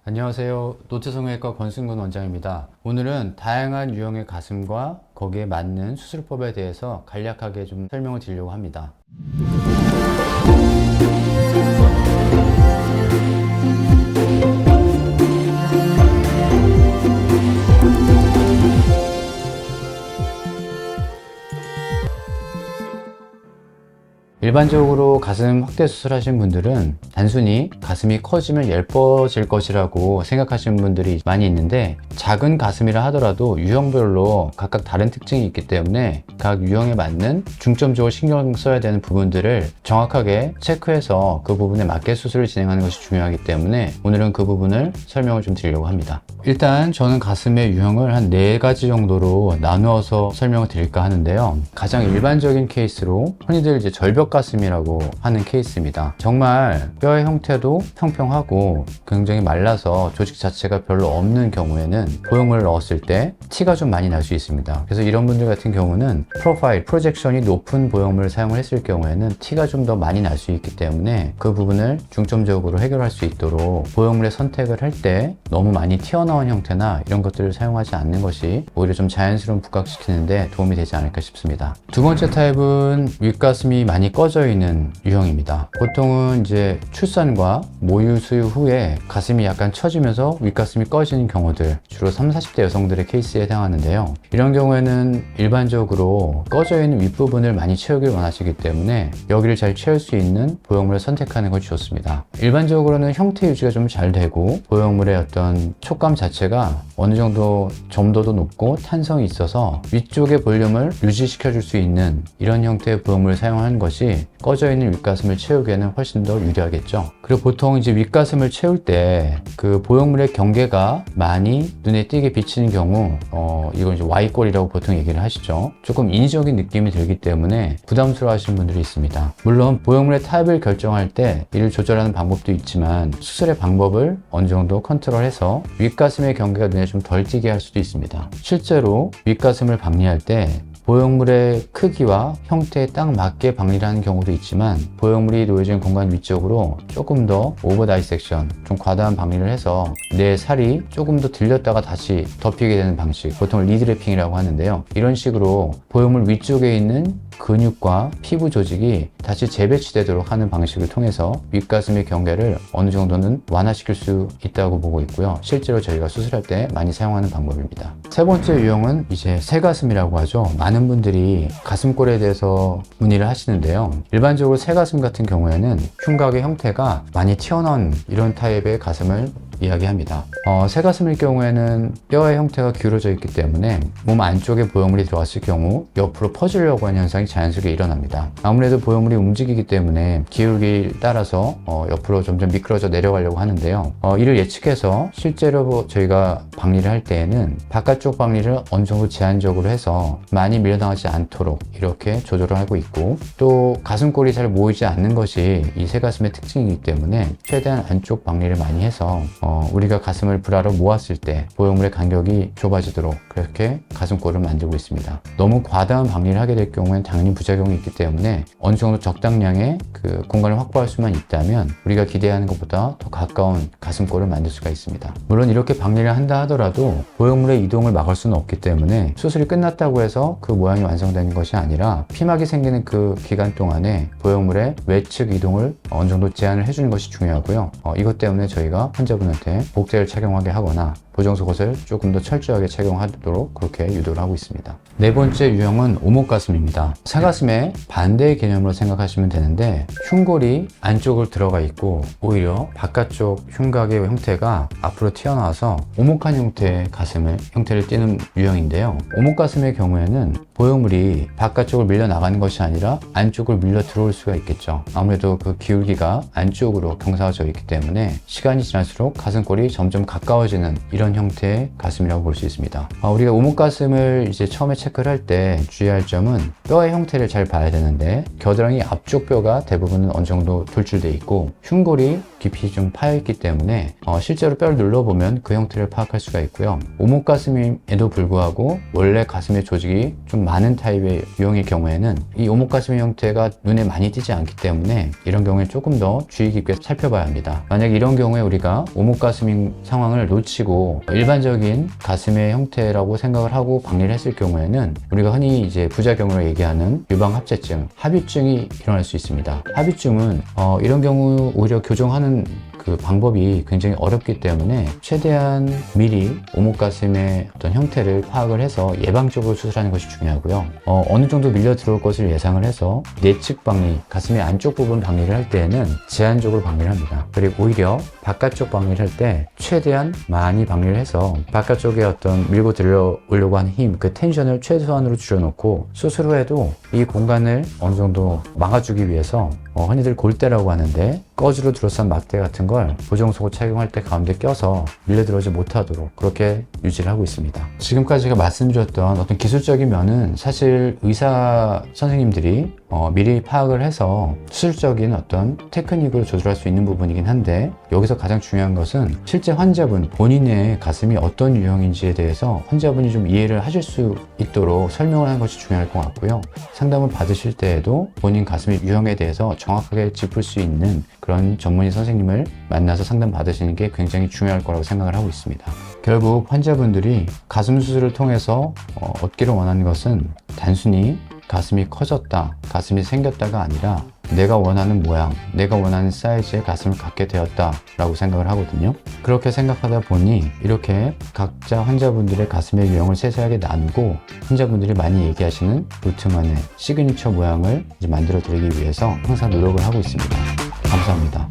안녕하세요. 노트성형외과 권승근 원장입니다. 오늘은 다양한 유형의 가슴과 거기에 맞는 수술법에 대해서 간략하게 좀 설명을 드리려고 합니다. 일반적으로 가슴 확대 수술하신 분들은 단순히 가슴이 커지면 예뻐질 것이라고 생각하시는 분들이 많이 있는데, 작은 가슴이라 하더라도 유형별로 각각 다른 특징이 있기 때문에 각 유형에 맞는 중점적으로 신경 써야 되는 부분들을 정확하게 체크해서 그 부분에 맞게 수술을 진행하는 것이 중요하기 때문에 오늘은 그 부분을 설명을 좀 드리려고 합니다. 일단 저는 가슴의 유형을 한 4가지 정도로 나누어서 설명을 드릴까 하는데요. 가장 일반적인 케이스로 흔히들 이제 절벽 가슴이라고 하는 케이스입니다. 정말 뼈의 형태도 평평하고 굉장히 말라서 조직 자체가 별로 없는 경우에는 보형물을 넣었을 때 티가 좀 많이 날 수 있습니다. 그래서 이런 분들 같은 경우는 프로젝션이 높은 보형물을 사용을 했을 경우에는 티가 좀 더 많이 날 수 있기 때문에 그 부분을 중점적으로 해결할 수 있도록 보형물의 선택을 할 때 너무 많이 튀어나온 형태나 이런 것들을 사용하지 않는 것이 오히려 좀 자연스러운 부각시키는데 도움이 되지 않을까 싶습니다. 두 번째 타입은 윗가슴이 많이 꺼져 있는 유형입니다. 보통은 이제 출산과 모유 수유 후에 가슴이 약간 처지면서 윗가슴이 꺼지는 경우들, 주로 30, 40대 여성들의 케이스에 해당하는데요. 이런 경우에는 일반적으로 꺼져 있는 윗부분을 많이 채우길 원하시기 때문에 여기를 잘 채울 수 있는 보형물을 선택하는 것이 좋습니다. 일반적으로는 형태 유지가 좀 잘 되고 보형물의 어떤 촉감 자체가 어느 정도 점도도 높고 탄성이 있어서 위쪽의 볼륨을 유지시켜 줄 수 있는 이런 형태의 보형물을 사용하는 것이 꺼져 있는 윗가슴을 채우기에는 훨씬 더 유리하겠죠. 그리고 보통 이제 윗가슴을 채울 때 그 보형물의 경계가 많이 눈에 띄게 비치는 경우, 이걸 이제 Y꼴이라고 보통 얘기를 하시죠. 조금 인위적인 느낌이 들기 때문에 부담스러워 하시는 분들이 있습니다. 물론 보형물의 타입을 결정할 때 이를 조절하는 방법도 있지만 수술의 방법을 어느 정도 컨트롤해서 윗가슴의 경계가 눈에 좀 덜 띄게 할 수도 있습니다. 실제로 윗가슴을 박리할 때 보형물의 크기와 형태에 딱 맞게 박리를 하는 경우도 있지만, 보형물이 놓여진 공간 위쪽으로 조금 더 오버 다이섹션, 좀 과다한 박리를 해서 내 살이 조금 더 들렸다가 다시 덮이게 되는 방식, 보통 리드래핑이라고 하는데요. 이런 식으로 보형물 위쪽에 있는 근육과 피부 조직이 다시 재배치되도록 하는 방식을 통해서 윗가슴의 경계를 어느 정도는 완화시킬 수 있다고 보고 있고요. 실제로 저희가 수술할 때 많이 사용하는 방법입니다. 세 번째 유형은 이제 새가슴이라고 하죠. 많은 분들이 가슴골에 대해서 문의를 하시는데요. 일반적으로 새가슴 같은 경우에는 흉곽의 형태가 많이 튀어나온 이런 타입의 가슴을 이야기합니다. 새가슴일 경우에는 뼈의 형태가 기울어져 있기 때문에 몸 안쪽에 보형물이 들어갔을 경우 옆으로 퍼지려고 하는 현상이 자연스럽게 일어납니다. 아무래도 보형물이 움직이기 때문에 기울기를 따라서 옆으로 점점 미끄러져 내려가려고 하는데요. 이를 예측해서 실제로 저희가 박리를 할 때에는 바깥쪽 박리를 어느 정도 제한적으로 해서 많이 밀려나가지 않도록 이렇게 조절을 하고 있고, 또 가슴골이 잘 모이지 않는 것이 이 새가슴의 특징이기 때문에 최대한 안쪽 박리를 많이 해서 우리가 가슴을 브라로 모았을 때 보형물의 간격이 좁아지도록 그렇게 가슴골을 만들고 있습니다. 너무 과다한 박리를 하게 될 경우엔 당연히 부작용이 있기 때문에 어느 정도 적당량의 그 공간을 확보할 수만 있다면 우리가 기대하는 것보다 더 가까운 가슴골을 만들 수가 있습니다. 물론 이렇게 박리를 한다 하더라도 보형물의 이동을 막을 수는 없기 때문에 수술이 끝났다고 해서 그 모양이 완성되는 것이 아니라 피막이 생기는 그 기간 동안에 보형물의 외측 이동을 어느 정도 제한을 해주는 것이 중요하고요. 이것 때문에 저희가 환자분한테 복제를 착용하게 하거나 보정 속옷을 조금 더 철저하게 착용하도록 그렇게 유도를 하고 있습니다. 네 번째 유형은 오목가슴입니다. 새가슴의 반대의 개념으로 생각하시면 되는데, 흉골이 안쪽으로 들어가 있고 오히려 바깥쪽 흉곽의 형태가 앞으로 튀어나와서 오목한 형태의 형태를 띠는 유형인데요. 오목가슴의 경우에는 보형물이 바깥쪽으로 밀려 나가는 것이 아니라 안쪽으로 밀려 들어올 수가 있겠죠. 아무래도 그 기울기가 안쪽으로 경사져 있기 때문에 시간이 지날수록 가슴골이 점점 가까워지는 이런 형태의 가슴이라고 볼 수 있습니다. 우리가 오목가슴을 이제 처음에 체크를 할 때 주의할 점은 뼈의 형태를 잘 봐야 되는데, 겨드랑이 앞쪽 뼈가 대부분은 어느 정도 돌출되어 있고 흉골이 깊이 좀 파여 있기 때문에 실제로 뼈를 눌러보면 그 형태를 파악할 수가 있고요. 오목가슴임에도 불구하고 원래 가슴의 조직이 좀 많은 타입의 유형의 경우에는 이 오목가슴의 형태가 눈에 많이 띄지 않기 때문에 이런 경우에 조금 더 주의 깊게 살펴봐야 합니다. 만약 이런 경우에 우리가 오목가슴인 상황을 놓치고 일반적인 가슴의 형태라고 생각을 하고 박리를 했을 경우에는 우리가 흔히 이제 부작용으로 얘기하는 유방합체증, 합유증이 일어날 수 있습니다. 합유증은 이런 경우 오히려 교정하는 그 방법이 굉장히 어렵기 때문에 최대한 미리 오목가슴의 어떤 형태를 파악을 해서 예방적으로 수술하는 것이 중요하고요. 어느 정도 밀려 들어올 것을 예상을 해서 내측 박리, 가슴의 안쪽 부분 박리를 할 때에는 제한적으로 박리를 합니다. 그리고 오히려 바깥쪽 박리를 할 때 최대한 많이 박리를 해서 바깥쪽에 어떤 밀고 들어오려고 하는 힘, 그 텐션을 최소한으로 줄여놓고 수술 후에도 이 공간을 어느 정도 막아주기 위해서 흔히들 골대라고 하는데 꺼지로 둘러싼 막대 같은 걸 보정속옷 착용할 때 가운데 껴서 밀려 들어오지 못하도록 그렇게 유지를 하고 있습니다. 지금까지 제가 말씀드렸던 어떤 기술적인 면은 사실 의사 선생님들이 미리 파악을 해서 수술적인 어떤 테크닉으로 조절할 수 있는 부분이긴 한데 여기서 가장 중요한 것은 실제 환자분 본인의 가슴이 어떤 유형인지에 대해서 환자분이 좀 이해를 하실 수 있도록 설명을 하는 것이 중요할 것 같고요. 상담을 받으실 때에도 본인 가슴의 유형에 대해서 정확하게 짚을 수 있는 그런 전문의 선생님을 만나서 상담 받으시는 게 굉장히 중요할 거라고 생각을 하고 있습니다. 결국 환자분들이 가슴 수술을 통해서 얻기를 원하는 것은 단순히 가슴이 커졌다, 가슴이 생겼다가 아니라 내가 원하는 모양, 내가 원하는 사이즈의 가슴을 갖게 되었다 라고 생각을 하거든요. 그렇게 생각하다 보니 이렇게 각자 환자분들의 가슴의 유형을 세세하게 나누고 환자분들이 많이 얘기하시는 루트만의 시그니처 모양을 이제 만들어 드리기 위해서 항상 노력을 하고 있습니다. 감사합니다.